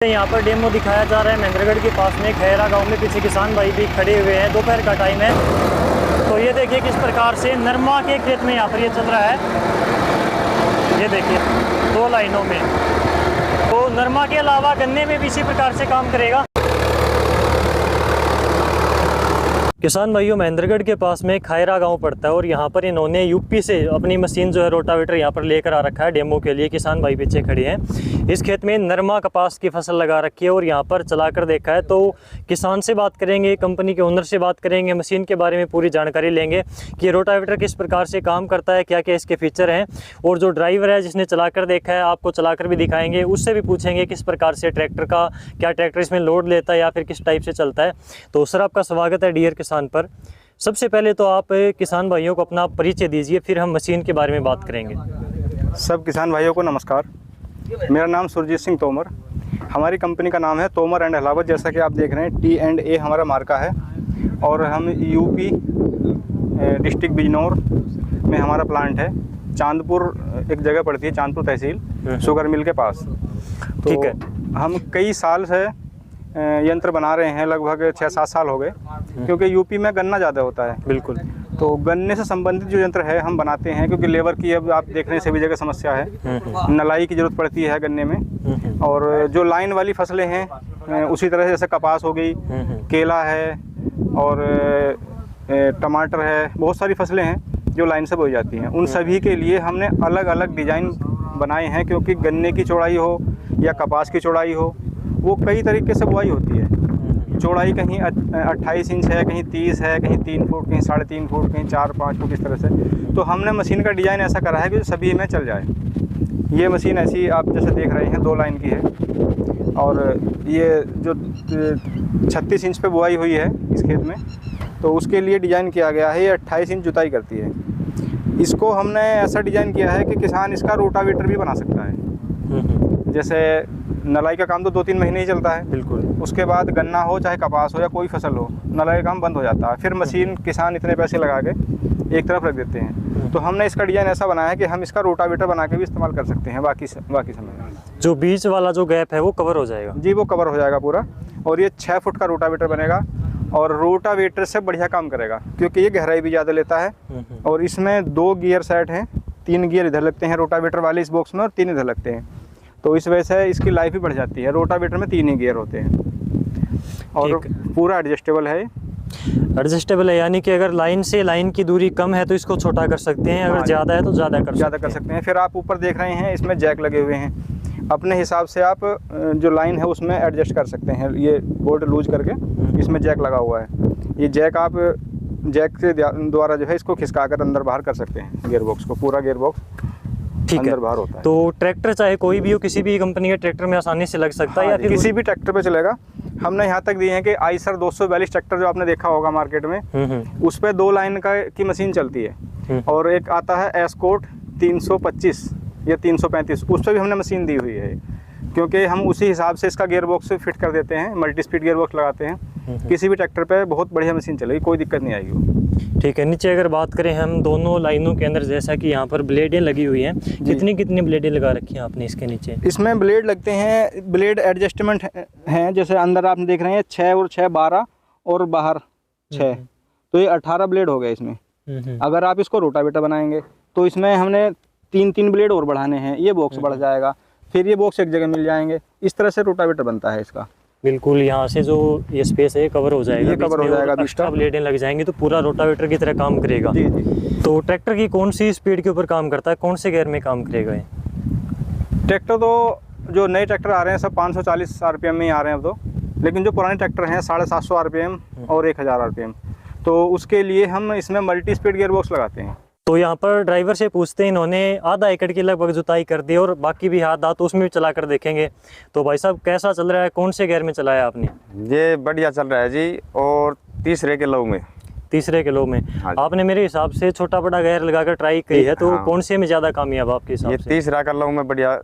यहाँ पर डेमो दिखाया जा रहा है महेंद्रगढ़ के पास में खैरा गांव में। पीछे किसान भाई भी खड़े हुए हैं, दोपहर का टाइम है। तो ये देखिए किस प्रकार से नरमा के खेत में यहाँ पर ये चल रहा है। ये देखिए 2 लाइनों में। तो नरमा के अलावा गन्ने में भी इसी प्रकार से काम करेगा। किसान भाइयों, महेंद्रगढ़ के पास में खैरा गांव पड़ता है और यहाँ पर इन्होंने यूपी से अपनी मशीन जो है रोटावेटर यहाँ पर लेकर आ रखा है डेमो के लिए। किसान भाई पीछे खड़े हैं। इस खेत में नरमा कपास की फसल लगा रखी है और यहाँ पर चलाकर देखा है। तो किसान से बात करेंगे, कंपनी के ओनर से बात करेंगे, मशीन के बारे में पूरी जानकारी लेंगे कि ये रोटावेटर किस प्रकार से काम करता है, क्या क्या इसके फीचर हैं। और जो ड्राइवर है जिसने चलाकर देखा है, आपको चलाकर भी दिखाएंगे, उससे भी पूछेंगे किस प्रकार से ट्रैक्टर का, क्या ट्रैक्टर इसमें लोड लेता है या फिर किस टाइप से चलता है। तो सर, आपका स्वागत है डियर किसान पर। सबसे पहले तो आप किसान भाइयों को अपना परिचय दीजिए, फिर हम मशीन के बारे में बात करेंगे। सब किसान भाइयों को नमस्कार। मेरा नाम सुरजीत सिंह तोमर। हमारी कंपनी का नाम है तोमर एंड हलावत। जैसा कि आप देख रहे हैं T&A हमारा मार्का है और हम यूपी डिस्ट्रिक्ट बिजनौर में हमारा प्लांट है। चांदपुर एक जगह पड़ती है, चांदपुर तहसील, शुगर मिल के पास। तो ठीक है। हम कई साल से यंत्र बना रहे हैं, लगभग 6-7 साल हो गए, क्योंकि यूपी में गन्ना ज़्यादा होता है। बिल्कुल। तो गन्ने से संबंधित जो यंत्र है हम बनाते हैं, क्योंकि लेबर की अब आप देख रहे हैं सभी जगह समस्या है। नलाई की ज़रूरत पड़ती है गन्ने में। और जो लाइन वाली फसलें हैं उसी तरह से, जैसे कपास हो गई, केला है और टमाटर है, बहुत सारी फसलें हैं जो लाइन से बोई जाती हैं। उन सभी के लिए हमने अलग अलग डिज़ाइन बनाए हैं, क्योंकि गन्ने की चौड़ाई हो या कपास की चौड़ाई हो, वो कई तरीके से बुआई होती है। चौड़ाई कहीं 28 इंच है, कहीं 30 है, कहीं 3 फुट, कहीं 3.5 फुट, कहीं 4-5 फुट, इस तरह से। तो हमने मशीन का डिज़ाइन ऐसा करा है कि सभी में चल जाए। ये मशीन ऐसी आप जैसे देख रहे हैं 2 लाइन की है और ये जो 36 इंच पे बुआई हुई है इस खेत में, तो उसके लिए डिज़ाइन किया गया है। ये 28 इंच जुताई करती है। इसको हमने ऐसा डिज़ाइन किया है कि किसान इसका रोटावेटर भी बना सकता है। जैसे नलाई का काम तो 2-3 महीने ही चलता है। बिल्कुल। उसके बाद गन्ना हो चाहे कपास हो या कोई फसल हो, नलाई का काम बंद हो जाता है। फिर मशीन किसान इतने पैसे लगा के एक तरफ रख देते हैं। तो हमने इसका डिज़ाइन ऐसा बनाया है कि हम इसका रोटावेटर बना के भी इस्तेमाल कर सकते हैं बाकी समय में। जो बीच वाला जो गैप है वो कवर हो जाएगा? जी, वो कवर हो जाएगा पूरा। और ये 6 फुट का रोटावेटर बनेगा और रोटावेटर से बढ़िया काम करेगा, क्योंकि ये गहराई भी ज़्यादा लेता है। और इसमें 2 गियर सेट हैं, 3 गियर इधर लगते हैं रोटावेटर वाले इस बॉक्स में और 3 इधर लगते हैं। तो इस वजह से इसकी लाइफ भी बढ़ जाती है। रोटावेटर में 3 ही गियर होते हैं और पूरा एडजस्टेबल है। एडजस्टेबल है, यानी कि अगर लाइन से लाइन की दूरी कम है तो इसको छोटा कर सकते हैं, अगर ज़्यादा है तो ज़्यादा कर सकते हैं। फिर आप ऊपर देख रहे हैं इसमें जैक लगे हुए हैं। अपने हिसाब से आप जो लाइन है उसमें एडजस्ट कर सकते हैं। ये बोल्ट लूज करके इसमें जैक लगा हुआ है। ये जैक आप जैक के द्वारा जो है इसको खिसका कर अंदर बाहर कर सकते हैं गियर बॉक्स को। पूरा गियर बॉक्स अंदर बाहर होता है। तो ट्रैक्टर चाहे कोई भी हो, किसी भी कंपनी के ट्रैक्टर में आसानी से लग सकता है या फिर किसी भी ट्रैक्टर पे चलेगा। हमने यहाँ तक दिए हैं कि आइसर 242 ट्रैक्टर जो आपने देखा होगा मार्केट में, उस पर 2 लाइन की मशीन चलती है। और एक आता है एस्कॉर्ट 325 या 335, उस पर भी हमने मशीन दी हुई है, क्योंकि हम उसी हिसाब से इसका गियर बॉक्स फिट कर देते हैं। मल्टी स्पीड गियर बॉक्स लगाते हैं। किसी भी ट्रैक्टर पे बहुत बढ़िया मशीन चलेगी, कोई दिक्कत नहीं आएगी। ठीक है। नीचे अगर बात करें हम दोनों लाइनों के अंदर, जैसा कि यहाँ पर ब्लेडें लगी हुई हैं, कितनी ब्लेडें लगा रखी हैं आपने इसके नीचे? इसमें ब्लेड लगते हैं, ब्लेड एडजस्टमेंट हैं। जैसे अंदर आप देख रहे हैं 6 और 6 12 और बाहर 6, तो ये 18 ब्लेड हो गए इसमें। अगर आप इसको रोटावेटर बनाएंगे तो इसमें हमने 3-3 ब्लेड और बढ़ाने हैं। ये बॉक्स बढ़ जाएगा, फिर ये बॉक्स एक जगह मिल जाएंगे। इस तरह से रोटावेटर बनता है इसका। बिल्कुल। यहाँ से जो ये स्पेस है कवर हो जाएगा, ये कवर हो जाएगा। एक्स्ट्रा ब्लेडें लग जाएंगी तो पूरा रोटावेटर की तरह काम करेगा। जी जी। तो ट्रैक्टर की कौन सी स्पीड के ऊपर काम करता है, कौन से गियर में काम करेगा ये? ट्रैक्टर तो जो नए ट्रैक्टर आ रहे हैं सब 540 RPM में ही आ रहे हैं अब तो, लेकिन जो पुराने ट्रैक्टर हैं 750 RPM और 1000 RPM, तो उसके लिए हम इसमें मल्टी स्पीड गियर बॉक्स लगाते हैं। तो यहाँ पर ड्राइवर से पूछते हैं, इन्होंने आधा एकड़ की लगभग जुताई कर दी और बाकी भी हाथ तो उसमें भी चला कर देखेंगे। तो भाई साहब, कैसा चल रहा है, कौन से गियर में चलाया आपने? ये बढ़िया चल रहा है जी, और तीसरे किलो में। हाँ। आपने मेरे हिसाब से छोटा बड़ा गियर लगाकर ट्राई की है, तो कौन से में ज़्यादा कामयाब आपके हिसाब से? ये तीसरा किलो में बढ़िया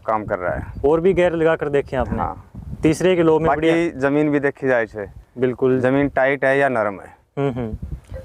काम कर रहा है। और भी गियर लगा कर देखे आपने? हाँ। तीसरे किलो में बढ़िया। जमीन भी देखी जाए, बिल्कुल जमीन टाइट है या नरम है।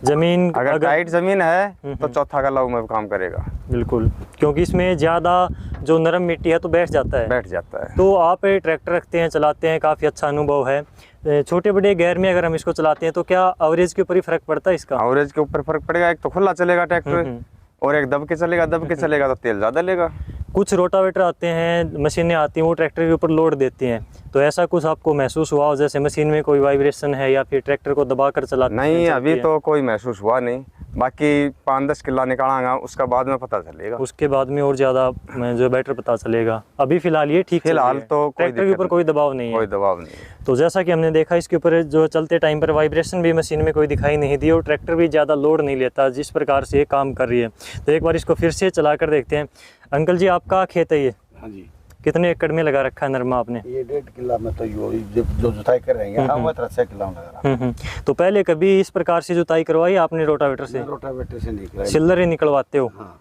जमीन अगर टाइट ज़मीन है तो चौथा गलाव में काम करेगा। बिल्कुल, क्योंकि इसमें ज़्यादा जो नरम मिट्टी है तो बैठ जाता है। बैठ जाता है। तो आप ट्रैक्टर रखते हैं, चलाते हैं, काफ़ी अच्छा अनुभव है। छोटे बड़े गैर में अगर हम इसको चलाते हैं तो क्या एवरेज के ऊपर ही फ़र्क पड़ता है इसका? एवरेज के ऊपर फ़र्क पड़ेगा। एक तो खुला चलेगा ट्रैक्टर और एक दब के चलेगा तो तेल ज़्यादा लेगा। कुछ रोटावेटर आते हैं, मशीनें आती हैं, वो ट्रैक्टर के ऊपर लोड देती हैं, तो ऐसा कुछ आपको महसूस हुआ हो जैसे मशीन में कोई वाइब्रेशन है या फिर ट्रैक्टर को दबा कर चलाते हैं? नहीं, अभी तो कोई महसूस हुआ नहीं। बाकी 5-10 किला निकालांगा उसका बाद में पता चलेगा। उसके बाद में और ज़्यादा जो बेटर पता चलेगा। अभी फिलहाल ये ठीक फिलहाल तो ट्रैक्टर के ऊपर कोई दबाव नहीं है। कोई दबाव नहीं। तो जैसा कि हमने देखा इसके ऊपर जो चलते टाइम पर वाइब्रेशन भी मशीन में कोई दिखाई नहीं दी और ट्रैक्टर भी ज़्यादा लोड नहीं लेता जिस प्रकार से ये काम कर रही है। तो एक बार इसको फिर से चला कर देखते हैं। अंकल जी, आपका खेत है ये? हाँ जी। कितने एकड़ में लगा रखा है नरमा आपने? ये 1.5 किला में तो जो जुताई कर रहे हैं वो 6 किला में लगा रहा है। तो पहले कभी इस प्रकार से जुताई करवाई आपने रोटावेटर से? रोटावेटर से नहीं कराई। सिल्लर ही निकलवाते हो? हाँ।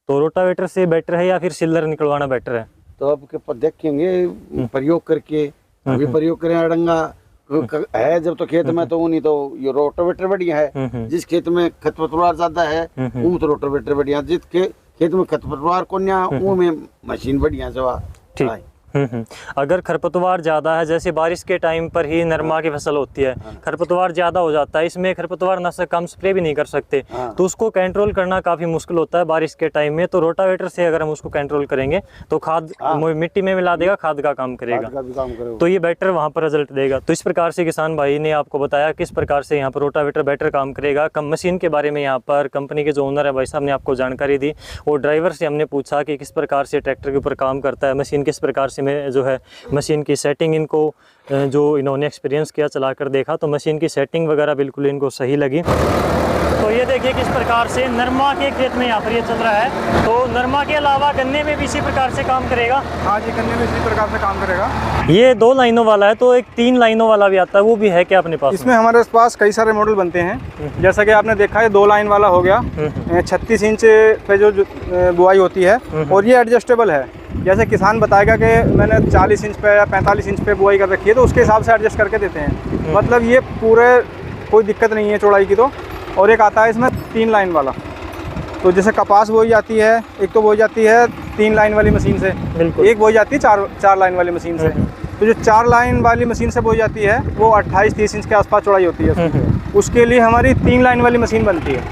तो रोटावेटर से बेटर है या फिर सिल्लर निकलवाना बेटर है? तो अब के देखेंगे प्रयोग करके। अभी प्रयोग करें अड़ंगा है जब तो खेत में तो नहीं तो ये रोटावेटर बढ़िया है। जिस खेत में खरपतवार ज्यादा है वो तो रोटावेटर बढ़िया, जिस खेत में खरपतवार को वो में मशीन बढ़िया से। ठीक। अगर खरपतवार ज़्यादा है, जैसे बारिश के टाइम पर ही नरमा की फसल होती है, खरपतवार ज़्यादा हो जाता है, इसमें खरपतवार नाशक हम स्प्रे भी नहीं कर सकते, तो उसको कंट्रोल करना काफ़ी मुश्किल होता है बारिश के टाइम में। तो रोटावेटर से अगर हम उसको कंट्रोल करेंगे तो खाद मिट्टी में मिला देगा, खाद का काम करेगा, तो ये बेटर वहाँ पर रिजल्ट देगा। तो इस प्रकार से किसान भाई ने आपको बताया किस प्रकार से यहाँ पर रोटावेटर बेटर काम करेगा। कम मशीन के बारे में यहाँ पर कंपनी के जो ओनर है भाई साहब ने आपको जानकारी दी, और ड्राइवर से हमने पूछा कि किस प्रकार से ट्रैक्टर के ऊपर काम करता है, मशीन किस प्रकार से में जो है मशीन की सेटिंग इनको जो इन्होंने एक्सपीरियंस किया, चला कर देखा, तो मशीन की सेटिंग वगैरह बिल्कुल इनको सही लगी। तो ये देखिए किस प्रकार से नरमा के खेत में यहाँ पर ये चल रहा है। तो नरमा के अलावा गन्ने में भी इसी प्रकार से काम करेगा? हाँ जी, गन्ने में इसी प्रकार से काम करेगा। ये 2 लाइनों वाला है, तो एक 3 लाइनों वाला भी आता है, वो भी है क्या अपने पास? इसमें हमारे पास कई सारे मॉडल बनते हैं। जैसा कि आपने देखा है 2 लाइन वाला हो गया, 36 इंच पे जो बुआई होती है, और ये एडजस्टेबल है। जैसे किसान बताएगा कि मैंने 40 इंच पे या 45 इंच पे बुआई कर रखी है, तो उसके हिसाब से एडजस्ट करके देते हैं। मतलब ये पूरे कोई दिक्कत नहीं है चौड़ाई की। तो और एक आता है इसमें 3 लाइन वाला, तो जैसे कपास बोई जाती है, एक तो बोई जाती है 3 लाइन वाली मशीन से, एक बोई जाती है 4 लाइन वाली मशीन से। तो जो 4 लाइन वाली मशीन से बोई जाती है वो 28-30 इंच के आसपास चौड़ाई होती है। उसके लिए हमारी 3 लाइन वाली मशीन बनती है,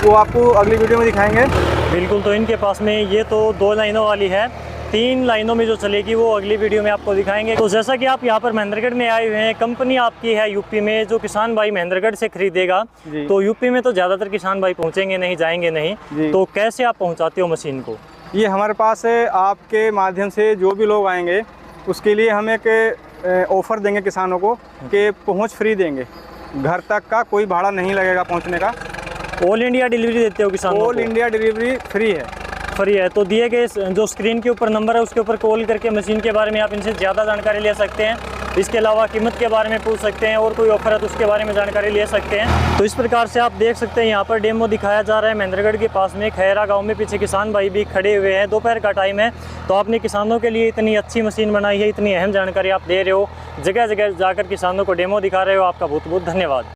वो आपको अगली वीडियो में दिखाएंगे। बिल्कुल। तो इनके पास में ये तो 2 लाइनों वाली है, 3 लाइनों में जो चलेगी वो अगली वीडियो में आपको दिखाएंगे। तो जैसा कि आप यहाँ पर महेंद्रगढ़ में आए हुए हैं, कंपनी आपकी है यूपी में, जो किसान भाई महेंद्रगढ़ से खरीदेगा, तो यूपी में तो ज़्यादातर किसान भाई पहुँचेंगे नहीं, जाएंगे नहीं, तो कैसे आप पहुँचाते हो मशीन को? ये हमारे पास आपके माध्यम से जो भी लोग आएंगे उसके लिए हम एक ऑफ़र देंगे किसानों को कि पहुँच फ्री देंगे, घर तक का कोई भाड़ा नहीं लगेगा पहुँचने का। ऑल इंडिया डिलीवरी देते हो किसानों को? ऑल इंडिया डिलीवरी फ्री है। फ्री है। तो दिए गए जो स्क्रीन के ऊपर नंबर है उसके ऊपर कॉल करके मशीन के बारे में आप इनसे ज़्यादा जानकारी ले सकते हैं। इसके अलावा कीमत के बारे में पूछ सकते हैं, और कोई ऑफर है तो उसके बारे में जानकारी ले सकते हैं। तो इस प्रकार से आप देख सकते हैं यहाँ पर डेमो दिखाया जा रहा है महेंद्रगढ़ के पास में खैरा गांव में। पीछे किसान भाई भी खड़े हुए हैं, दोपहर का टाइम है, तो आपने किसानों के लिए इतनी अच्छी मशीन बनाई है, इतनी अहम जानकारी आप दे रहे हो, जगह जगह जाकर किसानों को डेमो दिखा रहे हो, आपका बहुत बहुत धन्यवाद।